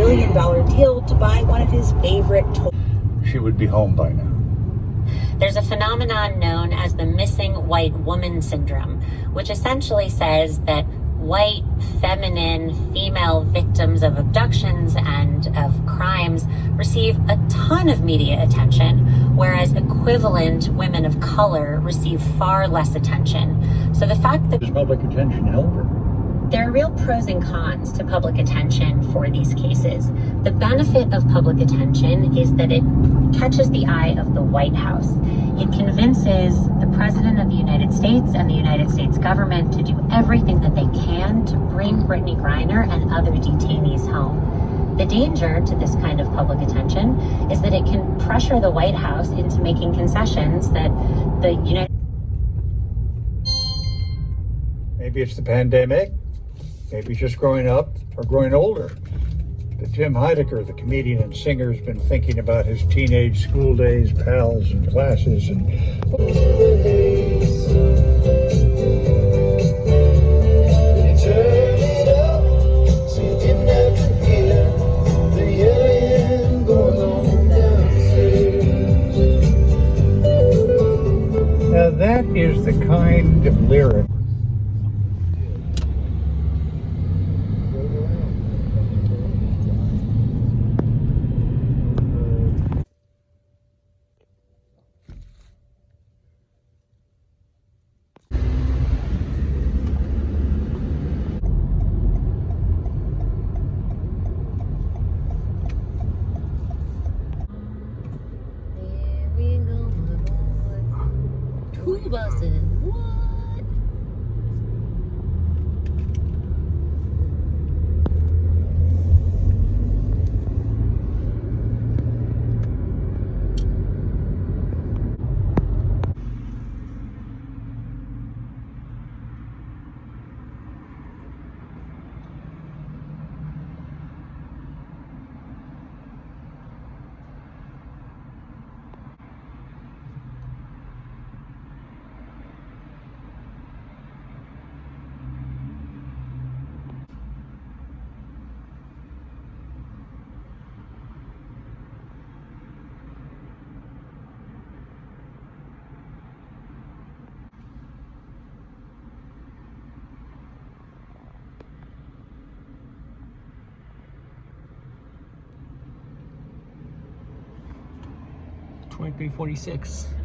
multi-million-dollar deal to buy one of his favorite toys. She would be home by now. There's a phenomenon known as the missing white woman syndrome, which essentially says that white, feminine, female victims of abductions and of crimes receive a ton of media attention, whereas equivalent women of color receive far less attention. So the fact that Does public attention help her? there are real pros and cons to public attention for these cases. The benefit of public attention is that it catches the eye of the White House. It convinces the President of the United States and the United States government to do everything that they can to bring Brittany Griner and other detainees home. The danger to this kind of public attention is that it can pressure the White House into making concessions that the United Maybe it's the pandemic. Maybe it's just growing up or growing older. But Tim Heidecker, the comedian and singer, has been thinking about his teenage school days, pals and classes and... Now that is the kind of lyric buses. What? $23.46.